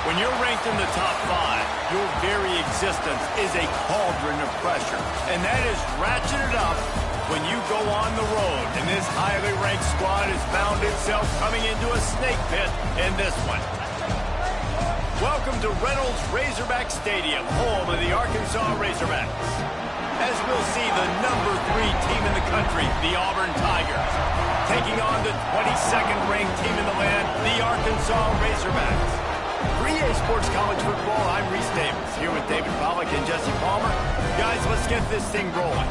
When you're ranked in the top 5, your very existence is a cauldron of pressure. And that is ratcheted up when you go on the road. And this highly ranked squad has found itself coming into a snake pit in this one. Welcome to Reynolds Razorback Stadium, home of the Arkansas Razorbacks. As we'll see the number 3 team in the country, the Auburn Tigers, taking on the 22nd ranked team in the land, the Arkansas Razorbacks. 3A Sports College Football, I'm Reese Davis, here with David Pollack and Jesse Palmer. Guys, let's get this thing rolling.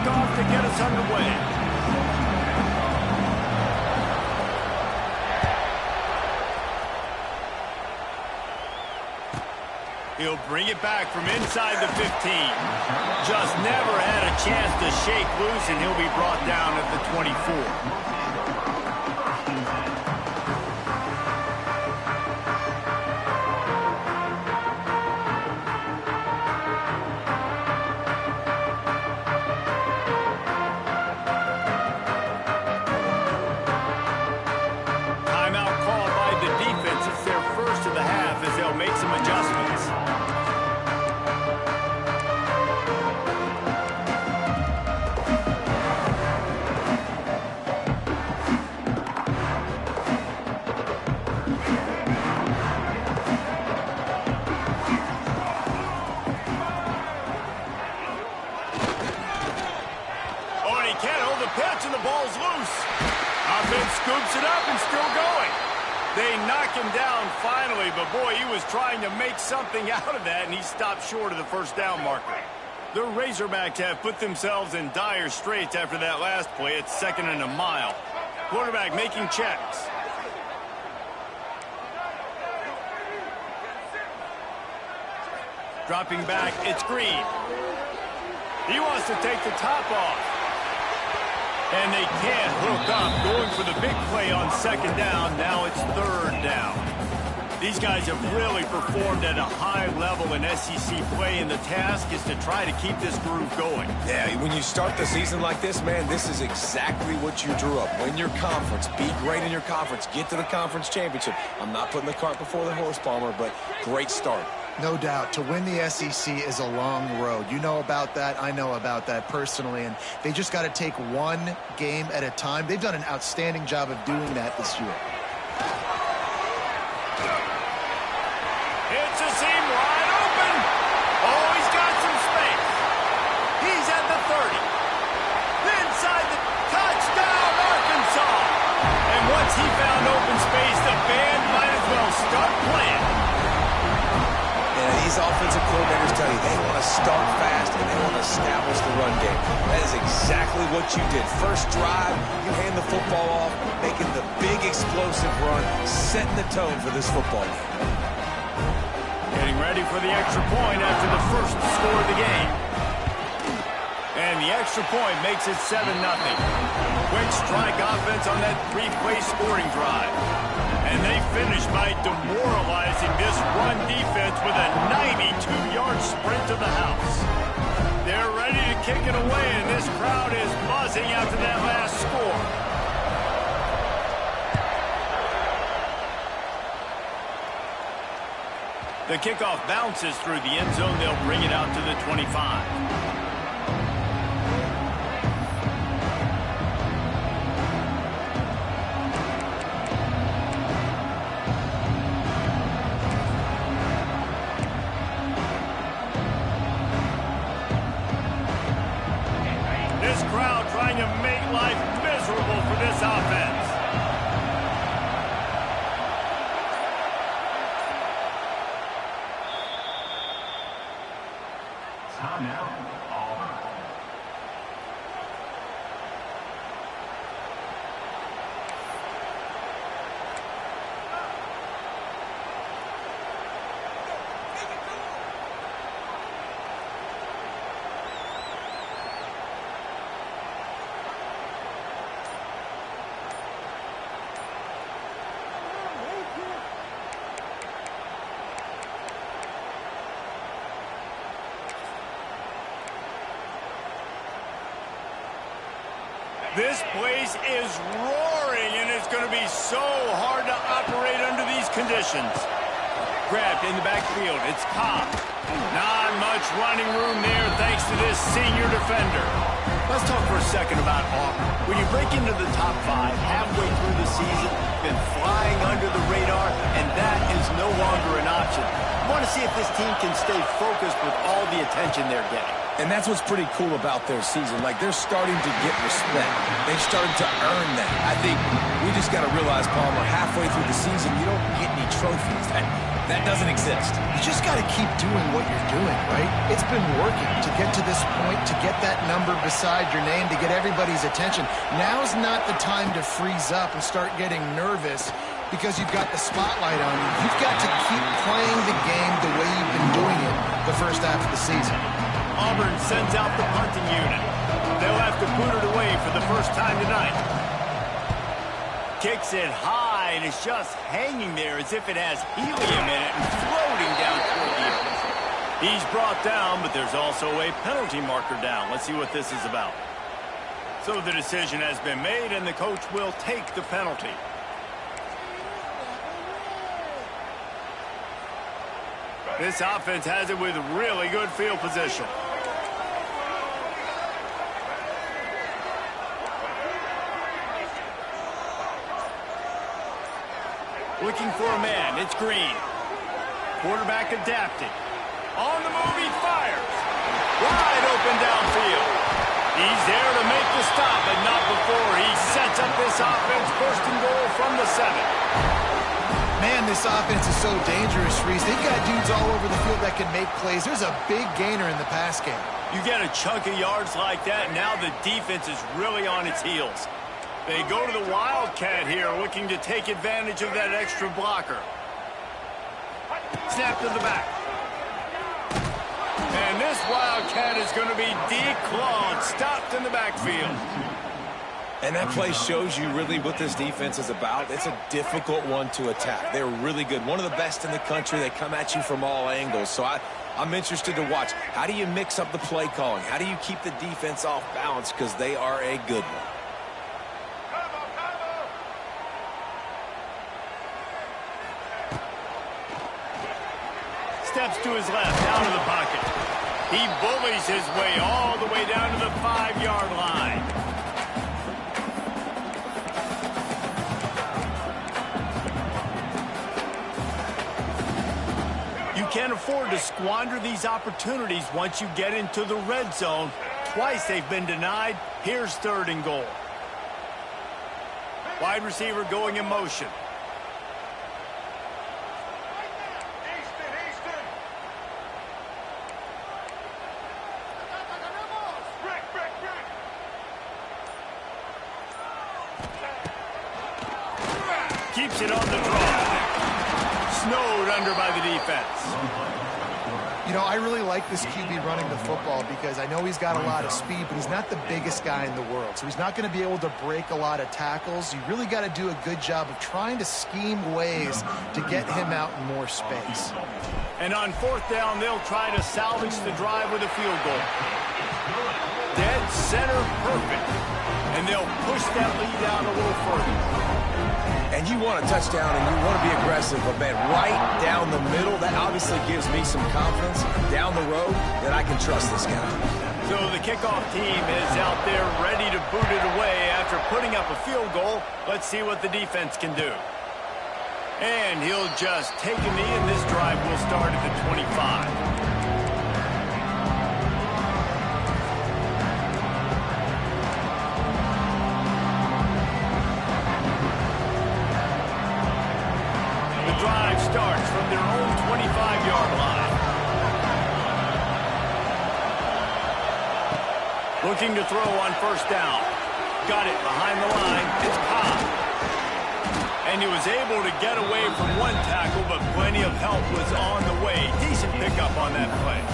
Off to get us underway. He'll bring it back from inside the 15. Just never had a chance to shake loose, and he'll be brought down at the 24. Make some adjustments. Oh, and he can't hold the pitch, and the ball's loose. Offense scoops it up and still going. They knock him down finally, but boy, he was trying to make something out of that, and he stopped short of the first down marker. The Razorbacks have put themselves in dire straits after that last play. It's 2nd and a mile. Quarterback making checks. Dropping back, it's Green. He wants to take the top off. And they can't hook up, going for the big play on 2nd down. Now it's 3rd down. These guys have really performed at a high level in SEC play, and the task is to try to keep this groove going. Yeah, when you start the season like this, man, this is exactly what you drew up. Win your conference, be great in your conference, get to the conference championship. I'm not putting the cart before the horse, Palmer, but great start. No doubt. To win the SEC is a long road. You know about that. I know about that personally. And they just got to take one game at a time. They've done an outstanding job of doing that this year. It's a seam wide open. Oh, he's got some space. He's at the 30. Inside the touchdown, Arkansas. And once he found open space, the band might as well start playing. These offensive coordinators tell you they want to start fast and they want to establish the run game. That is exactly what you did. First drive, you hand the football off, making the big explosive run, setting the tone for this football game. Getting ready for the extra point after the first score of the game. And the extra point makes it 7-0. Quick strike offense on that 3-play scoring drive. And they finish by demoralizing this run defense with a 92-yard sprint to the house. They're ready to kick it away, and this crowd is buzzing after that last score. The kickoff bounces through the end zone. They'll bring it out to the 25. This crowd trying to make life miserable for this offense. Timeout, This place is roaring, and it's going to be so hard to operate under these conditions. Grabbed in the backfield. It's Cobb. Not much running room there thanks to this senior defender. Let's talk for a second about Auburn. When you break into the top 5 halfway through the season, been flying under the radar, and that is no longer an option. You want to see if this team can stay focused with all the attention they're getting. And that's what's pretty cool about their season. Like, they're starting to get respect. They've started to earn that. I think we just got to realize, Palmer, halfway through the season, you don't get any trophies. That doesn't exist. You just got to keep doing what you're doing, right? It's been working to get to this point, to get that number beside your name, to get everybody's attention. Now's not the time to freeze up and start getting nervous because you've got the spotlight on you. You've got to keep playing the game the way you've been doing it the first half of the season. Auburn sends out the punting unit. They'll have to boot it away for the first time tonight. Kicks it high, and it's just hanging there as if it has helium in it and floating down toward the earth. He's brought down, but there's also a penalty marker down. Let's see what this is about. So the decision has been made, and the coach will take the penalty. This offense has it with really good field position. Looking for a man. It's Green. Quarterback adapting. On the move, he fires. Wide open downfield. He's there to make the stop, but not before he sets up this offense. First and goal from the 7. Man, this offense is so dangerous, Reese. They've got dudes all over the field that can make plays. There's a big gainer in the pass game. You get a chunk of yards like that, now the defense is really on its heels. They go to the Wildcat here, looking to take advantage of that extra blocker. Snap to the back. And this Wildcat is going to be declawed, stopped in the backfield. And that play shows you really what this defense is about. It's a difficult one to attack. They're really good. One of the best in the country. They come at you from all angles. So I'm interested to watch. How do you mix up the play calling? How do you keep the defense off balance? Because they are a good one. Steps to his left, out of the pocket. He bullies his way all the way down to the 5-yard line. You can't afford to squander these opportunities once you get into the red zone. Twice they've been denied. Here's 3rd and goal. Wide receiver going in motion. Keeps it on the draw. Snowed under by the defense. You know, I really like this QB running the football because I know he's got a lot of speed, but he's not the biggest guy in the world. So he's not going to be able to break a lot of tackles. You really got to do a good job of trying to scheme ways to get him out in more space. And on 4th down, they'll try to salvage the drive with a field goal. Dead center perfect. And they'll push that lead out a little further. And you want a touchdown and you want to be aggressive, but man, right down the middle, that obviously gives me some confidence down the road that I can trust this guy. So the kickoff team is out there ready to boot it away after putting up a field goal. Let's see what the defense can do. And he'll just take a knee, and this drive will start at the 25. Drive starts from their own 25-yard line. Looking to throw on 1st down. Got it behind the line. It's Cobb. And he was able to get away from one tackle, but plenty of help was on the way. Decent pickup on that play.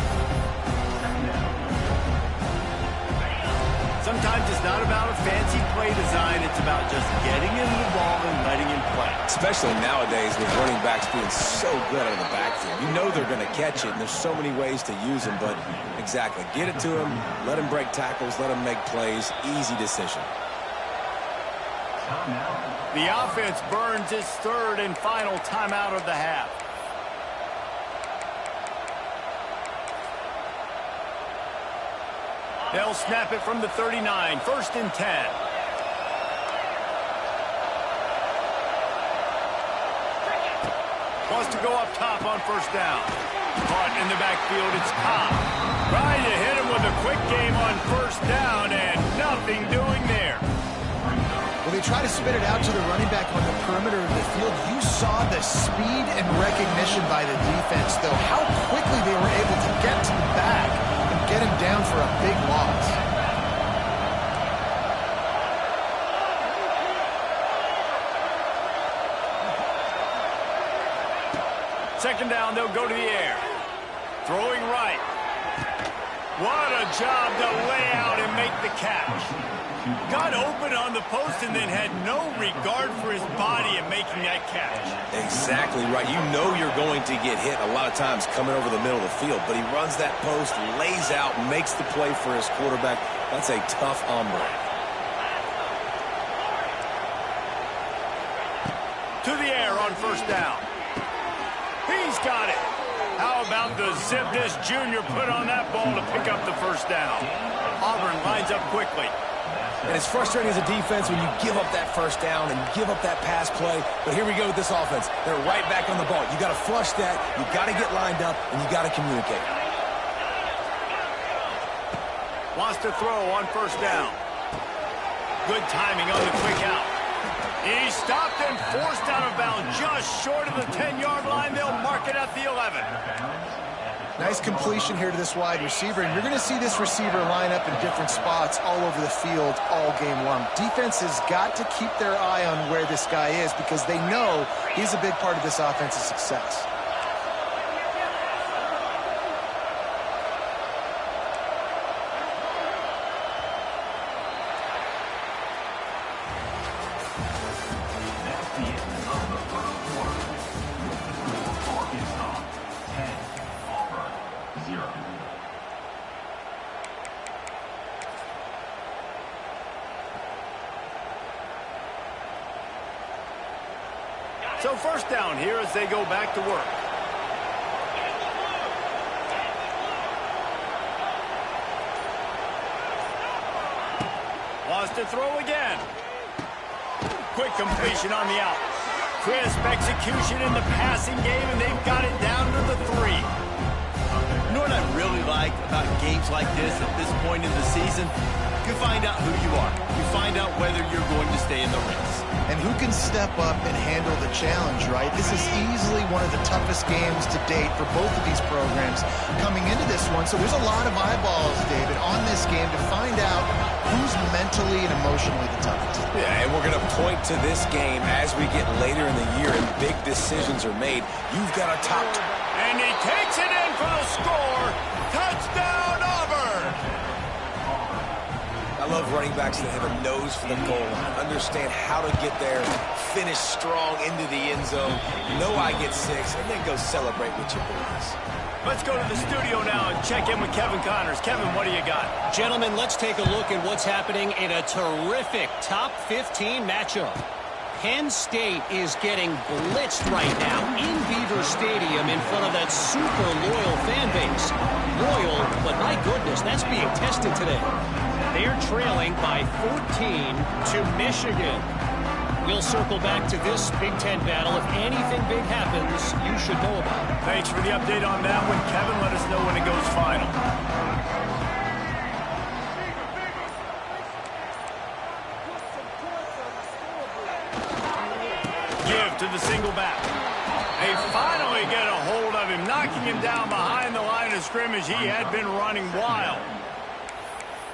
Sometimes it's not about a fancy play design. It's about just getting him the ball and letting him play. Especially nowadays with running backs being so good out of the backfield. You know they're going to catch it, and there's so many ways to use them. But exactly, get it to him, let him break tackles, let him make plays. Easy decision. The offense burns its third and final timeout of the half. They'll snap it from the 39, 1st and 10. Wants to go up top on 1st down. Caught in the backfield, it's Cobb. Trying to hit him with a quick game on 1st down, and nothing doing there. Well, they try to spit it out to the running back on the perimeter of the field. You saw the speed and recognition by the defense, though, how quickly they were able to get to the back and get him down for a big loss. Second down, they'll go to the air. Throwing right. What a job to lay out and make the catch. Got open on the post and then had no regard for his body in making that catch. Exactly right. You know you're going to get hit a lot of times coming over the middle of the field, but he runs that post, lays out, makes the play for his quarterback. That's a tough hombre. To the air on 1st down. He's got it. How about the zip this junior put on that ball to pick up the 1st down? Auburn lines up quickly. And it's frustrating as a defense when you give up that 1st down and give up that pass play. But here we go with this offense. They're right back on the ball. You got to flush that. You got to get lined up, and you got to communicate. Wants to throw on 1st down. Good timing on the quick out. He stopped and forced out of bounds just short of the 10-yard line. They'll mark it at the 11. Nice completion here to this wide receiver, and you're going to see this receiver line up in different spots all over the field all game long. Defense has got to keep their eye on where this guy is because they know he's a big part of this offense's success. So 1st down here as they go back to work. Wants to throw again. Quick completion on the out. Crisp execution in the passing game, and they've got it down to the 3. You know what I really like about games like this at this point in the season? You find out who you are. You find out whether you're going to stay in the race. And who can step up and handle the challenge, right? This is easily one of the toughest games to date for both of these programs coming into this one. So there's a lot of eyeballs, David, on this game to find out who's mentally and emotionally the toughest. Yeah, and we're going to point to this game as we get later in the year and big decisions are made. You've got a top. And he takes it in for the score. Touchdown, Auburn! I love running backs that have a nose for the goal line, understand how to get there, finish strong into the end zone, know I get 6, and then go celebrate with your boys. Let's go to the studio now and check in with Kevin Connors. Kevin, what do you got? Gentlemen, let's take a look at what's happening in a terrific top 15 matchup. Penn State is getting blitzed right now in Beaver Stadium in front of that super loyal fan base. Loyal, but my goodness, that's being tested today. They're trailing by 14 to Michigan. We'll circle back to this Big Ten battle. If anything big happens, you should know about it. Thanks for the update on that one, Kevin. Let us know when it goes final. Give to the single back. They finally get a hold of him, knocking him down behind the line of scrimmage. He had been running wild.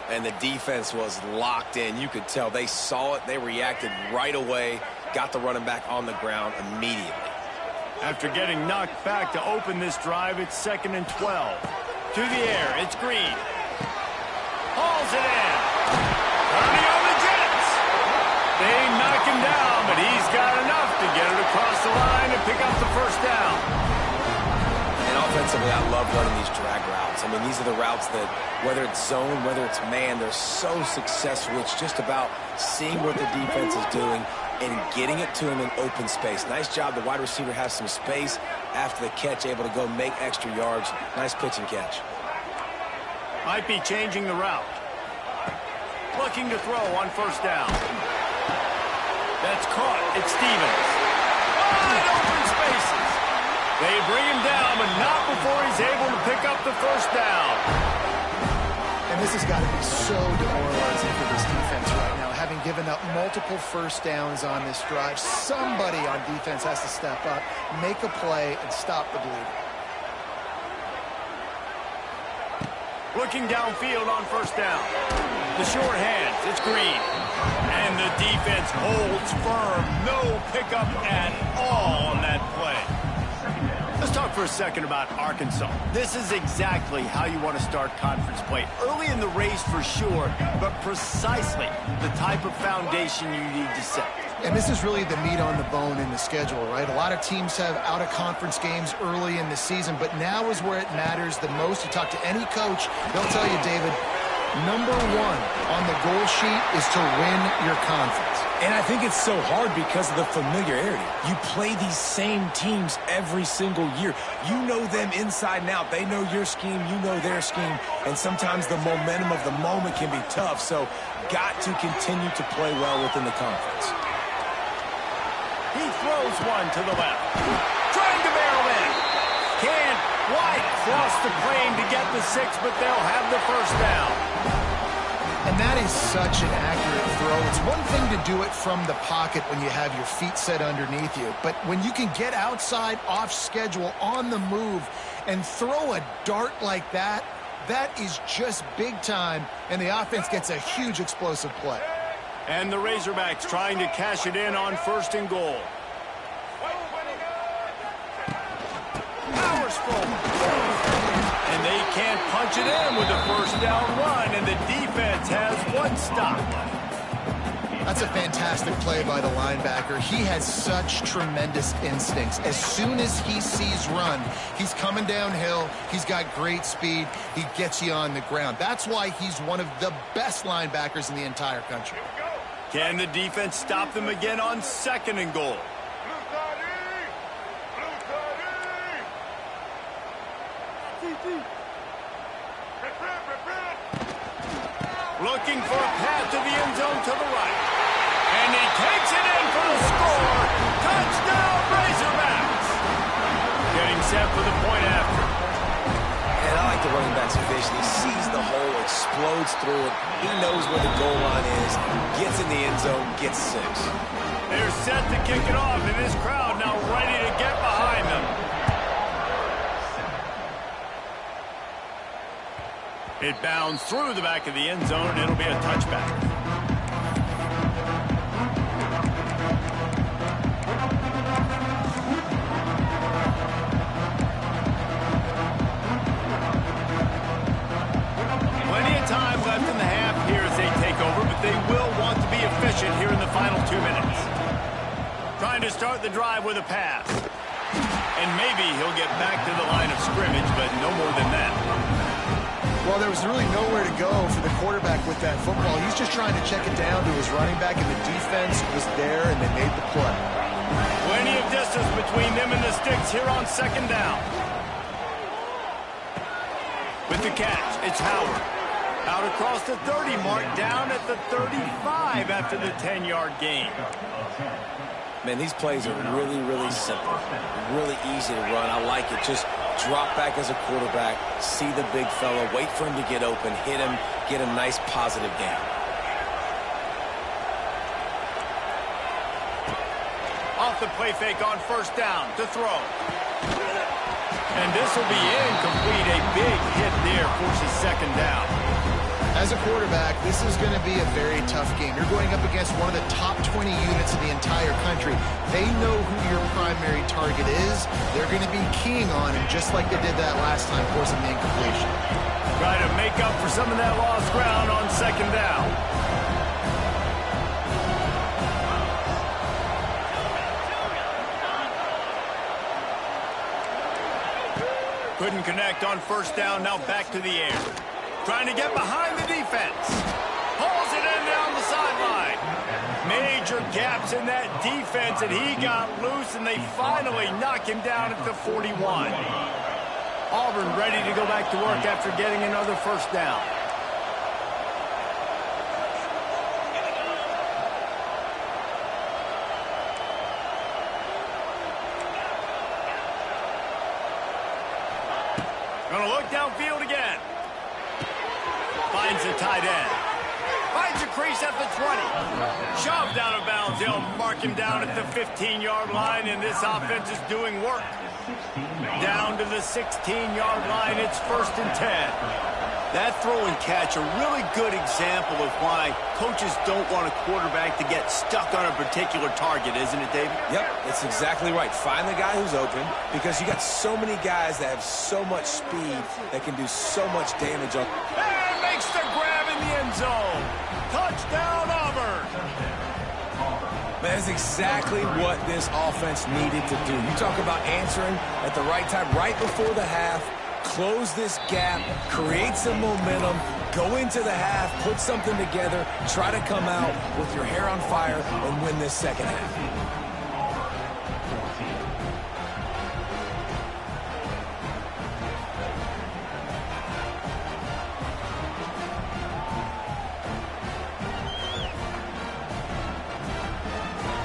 And the defense was locked in. You could tell they saw it. They reacted right away. Got the running back on the ground immediately. After getting knocked back to open this drive, it's 2nd and 12. To the air, it's Green. Hauls it in. Running on the Jets. They knock him down, but he's got enough to get it across the line and pick up the 1st down. And offense Defensively, I love running these drag routes. I mean, these are the routes that, whether it's zone, whether it's man, they're so successful. It's just about seeing what the defense is doing and getting it to him in open space. Nice job. The wide receiver has some space after the catch, able to go make extra yards. Nice pitch and catch. Might be changing the route. Looking to throw on first down. That's caught. It's Stevens. Wide open spaces. They bring him down, but not before he's able to pick up the first down. And this has got to be so demoralizing for this defense right now, having given up multiple first downs on this drive. Somebody on defense has to step up, make a play, and stop the bleeding. Looking downfield on first down. The short hands, it's Green. And the defense holds firm. No pickup at all on that play. Let's talk for a second about Arkansas. This is exactly how you want to start conference play. Early in the race for sure, but precisely the type of foundation you need to set. And this is really the meat on the bone in the schedule, right? A lot of teams have out-of-conference games early in the season, but now is where it matters the most. You talk to any coach, they'll tell you, David, number one on the goal sheet is to win your conference. And I think it's so hard because of the familiarity. You play these same teams every single year. You know them inside and out. They know your scheme, you know their scheme, and sometimes the momentum of the moment can be tough, so got to continue to play well within the conference. He throws one to the left. Trying to barrel in. Can't quite cross the plane to get the 6, but they'll have the first down. And that is such an accurate throw. It's one thing to do it from the pocket when you have your feet set underneath you, but when you can get outside, off schedule, on the move, and throw a dart like that, that is just big time, and the offense gets a huge explosive play. And the Razorbacks trying to cash it in on first and goal. Powers forward. And they can't punch it in with a first down run, and the defense has one stop. That's a fantastic play by the linebacker. He has such tremendous instincts. As soon as he sees run, he's coming downhill. He's got great speed. He gets you on the ground. That's why he's one of the best linebackers in the entire country. Can the defense stop them again on second and goal? Looking for a path to the end zone to the right. And he takes it in for the score. Touchdown, Razorbacks. Getting set for the point after. And I like the running back's vision. He sees the hole, explodes through it. He knows where the goal line is, gets in the end zone, gets 6. They're set to kick it off, and this crowd now ready to get behind them. It bounds through the back of the end zone, and it'll be a touchback. Plenty of time left in the half here as they take over, but they will want to be efficient here in the final 2 minutes. Trying to start the drive with a pass. And maybe he'll get back to the line of scrimmage, but no more than that. Well, there was really nowhere to go for the quarterback with that football. He's just trying to check it down to his running back, and the defense was there, and they made the play. Plenty of distance between them and the sticks here on second down. With the catch, it's Howard. Out across the 30 mark, down at the 35 after the 10-yard gain. Man, these plays are really, really simple. Really easy to run. I like it. Just drop back as a quarterback, see the big fella, wait for him to get open, hit him, get a nice positive gain. Off the play fake on first down to throw. And this will be incomplete. A big hit there forces second down. As a quarterback, this is going to be a very tough game. You're going up against one of the top 20 units in the entire country. They know who your primary target is. They're going to be keying on him, just like they did that last time, forcing the incompletion. Try to make up for some of that lost ground on second down. Couldn't connect on first down, now back to the air. Trying to get behind the defense. Pulls it in down the sideline. Major gaps in that defense, and he got loose, and they finally knock him down at the 41. Auburn ready to go back to work after getting another first down. Gonna look downfield again. Finds the tight end. Finds a crease at the 20. Shoved out of bounds. They'll mark him down at the 15-yard line, and this offense is doing work. Down to the 16-yard line. It's 1st and 10. That throw and catch, a really good example of why coaches don't want a quarterback to get stuck on a particular target, isn't it, David? Yep, that's exactly right. Find the guy who's open, because you got so many guys that have so much speed that can do so much damage on. And makes the grab in the end zone. Touchdown, Auburn. That is exactly what this offense needed to do. You talk about answering at the right time, right before the half. Close this gap, create some momentum, go into the half, put something together, try to come out with your hair on fire and win this second half.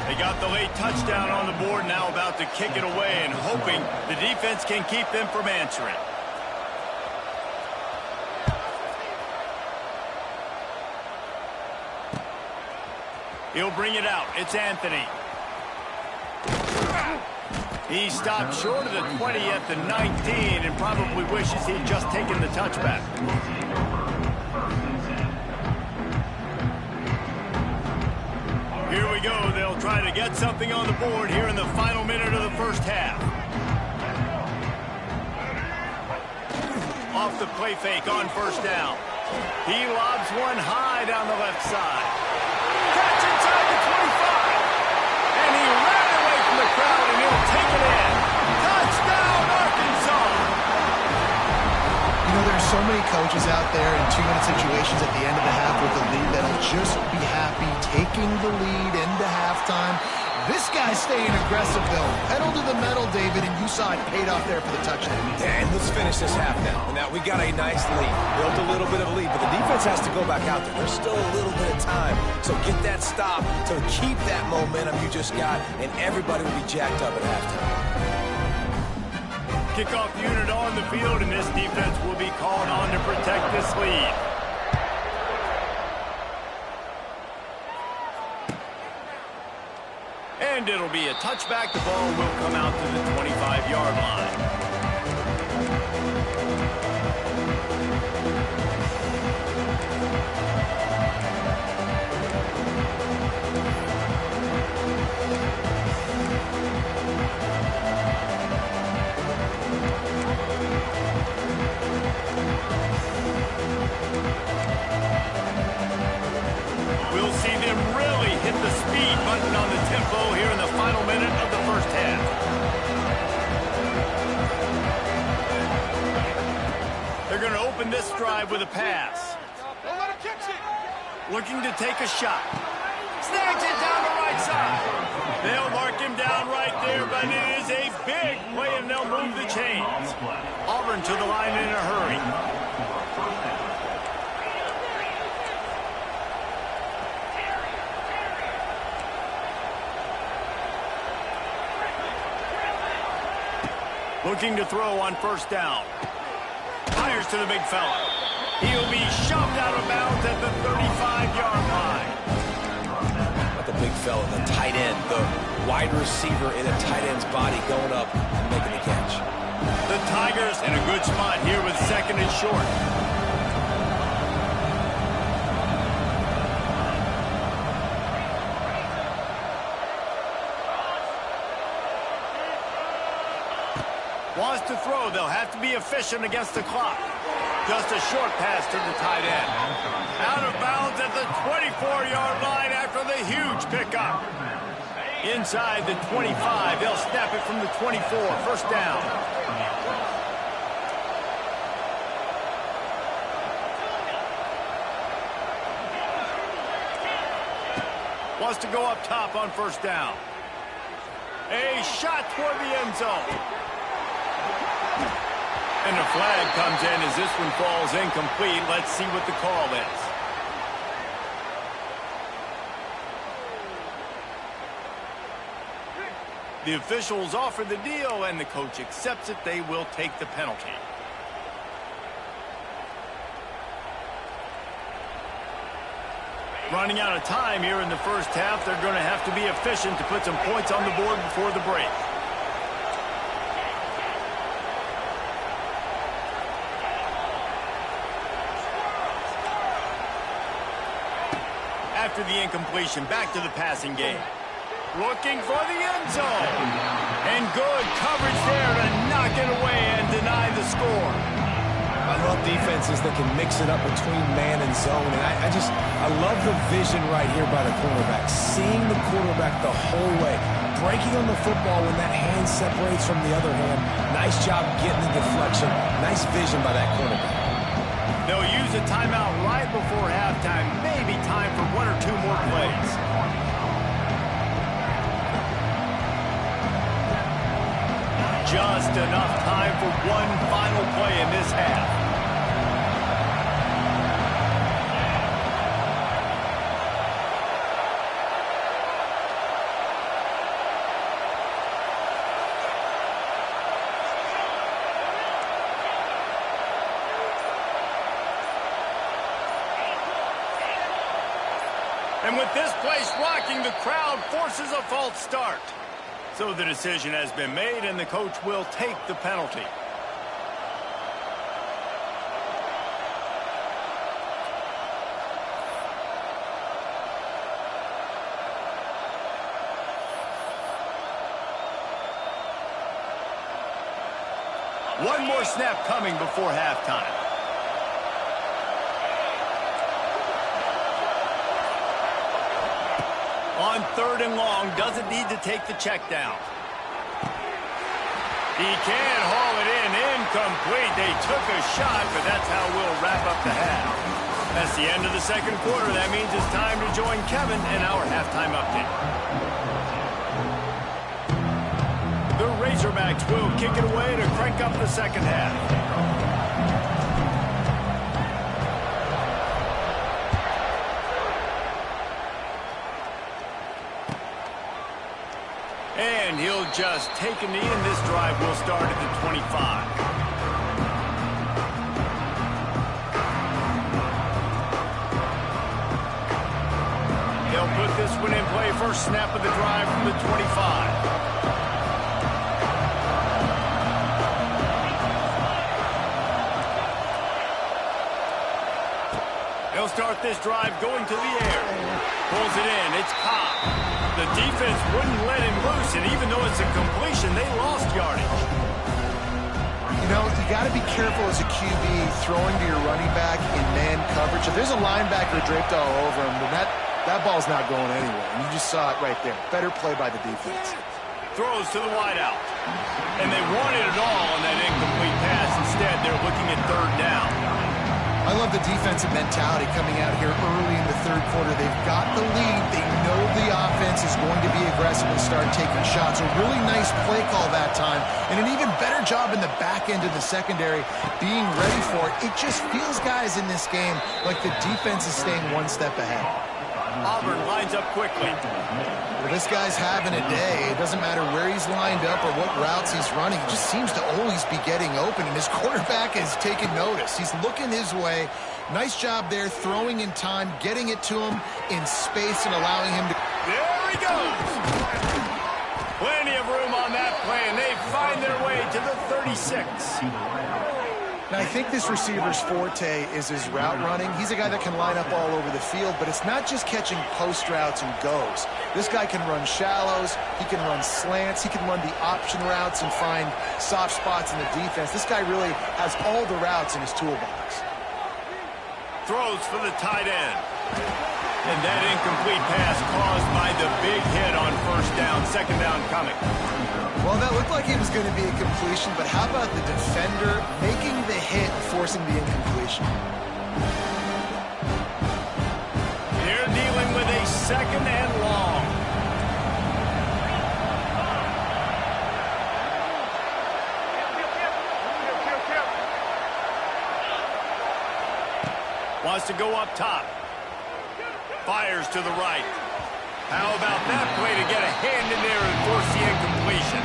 They got the late touchdown on the board, now about to kick it away and hoping the defense can keep them from answering. He'll bring it out. It's Anthony. He stopped short of the 20 at the 19 and probably wishes he'd just taken the touchback. Here we go. They'll try to get something on the board here in the final minute of the first half. Off the play fake on first down. He lobs one high down the left side. Catch inside the 25. And he ran away from the crowd, and he'll take it in. Touchdown, Arkansas. You know, there's so many coaches out there in two-minute situations at the end of the half with the lead that'll just be happy taking the lead into halftime. This guy's staying aggressive, though. Pedal to the metal, David, and you saw it paid off there for the touchdown. And let's finish this half now. Now, we got a nice lead. Built a little bit of a lead, but the defense has to go back out there. There's still a little bit of time. So get that stop to keep that momentum you just got, and everybody will be jacked up at halftime. Kickoff unit on the field, and this defense will be called on to protect this lead. And it'll be a touchback. The ball will come out to the 25-yard line. We'll see them really hit the speed button on the tempo here in the final minute of the first half. They're going to open this drive with a pass. Looking to take a shot. Snags it down the right side. They'll mark him down right there, but it is a big play, and they'll move the chains. Auburn to the line in a hurry. Looking to throw on first down. Fires to the big fella. He'll be shoved out of bounds at the 35-yard line. Not the big fella, the tight end, the wide receiver in a tight end's body going up and making the catch. The Tigers in a good spot here with second and short. Wants to throw. They'll have to be efficient against the clock. Just a short pass to the tight end. Out of bounds at the 24-yard line after the huge pickup. Inside the 25. They'll snap it from the 24. First down. Wants to go up top on first down. A shot toward the end zone. And the flag comes in as this one falls incomplete. Let's see what the call is. The officials offer the deal, and the coach accepts it. They will take the penalty. Running out of time here in the first half. They're going to have to be efficient to put some points on the board before the break. After the incompletion, back to the passing game. Looking for the end zone. And good coverage there to knock it away and deny the score. I love defenses that can mix it up between man and zone. And I love the vision right here by the cornerback. Seeing the quarterback the whole way. Breaking on the football when that hand separates from the other hand. Nice job getting the deflection. Nice vision by that cornerback. They'll use a timeout right before halftime. Maybe time for one or two more plays. Just enough time for one final play in this half. And with this place rocking, the crowd forces a false start. So the decision has been made, and the coach will take the penalty. One more snap coming before halftime. On third and long, doesn't need to take the check down. He can haul it in, incomplete. They took a shot, but that's how we'll wrap up the half. That's the end of the second quarter. That means it's time to join Kevin in our halftime update. The Razorbacks will kick it away to crank up the second half. And he'll just take a knee, and this drive will start at the 25. They'll put this one in play. First snap of the drive from the 25. They'll start this drive going to the air. Pulls it in. It's Cobb. The defense wouldn't let him loose, and even though it's a completion, they lost yardage. You know, you got to be careful as a QB throwing to your running back in man coverage. If there's a linebacker draped all over him, then that ball's not going anywhere. And you just saw it right there. Better play by the defense. Throws to the wideout. And they wanted it all on that incomplete pass. Instead, they're looking at third down. I love the defensive mentality coming out here early in the third quarter. They've got the lead. They know the offense is going to be aggressive and start taking shots. A really nice play call that time, and an even better job in the back end of the secondary being ready for it. It just feels, guys, in this game like the defense is staying one step ahead. Auburn lines up quickly. Well, this guy's having a day. It doesn't matter where he's lined up or what routes he's running. He just seems to always be getting open, and his quarterback has taken notice. He's looking his way. Nice job there, throwing in time, getting it to him in space and allowing him to... There he goes! Plenty of room on that play, and they find their way to the 36. Now, I think this receiver's forte is his route running. He's a guy that can line up all over the field, but it's not just catching post routes and goes. This guy can run shallows, he can run slants, he can run the option routes and find soft spots in the defense. This guy really has all the routes in his toolbox. Throws for the tight end. And that incomplete pass caused by the big hit on first down, second down coming. Well, that looked like it was going to be a completion, but how about the defender making the hit and forcing the incompletion? They're dealing with a second and long. Wants to go up top. Fires to the right. How about that play to get a hand in there and force the incompletion?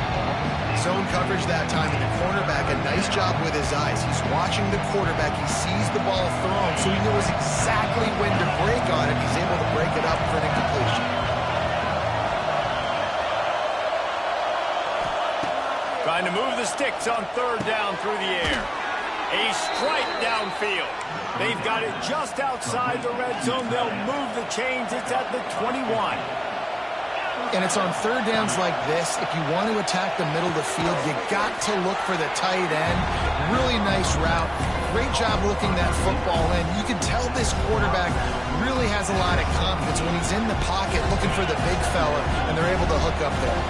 Zone coverage that time, and the cornerback, a nice job with his eyes. He's watching the quarterback. He sees the ball thrown, so he knows exactly when to break on it. He's able to break it up for an incompletion. Trying to move the sticks on third down through the air. A strike downfield. They've got it just outside the red zone. They'll move the chains. It's at the 21. And it's on third downs like this. If you want to attack the middle of the field, you got to look for the tight end. Really nice route. Great job looking that football in. You can tell this quarterback really has a lot of confidence when he's in the pocket looking for the big fella, and they're able to hook up there.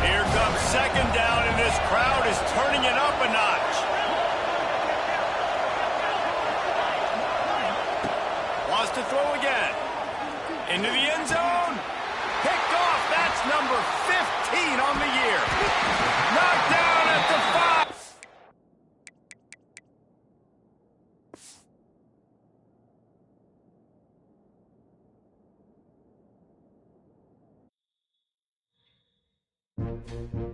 Here comes second down, and this crowd is turning it up a notch. Wants to throw again. Into the end zone. Picked off. That's number 15 on the year. Knocked down at the 5.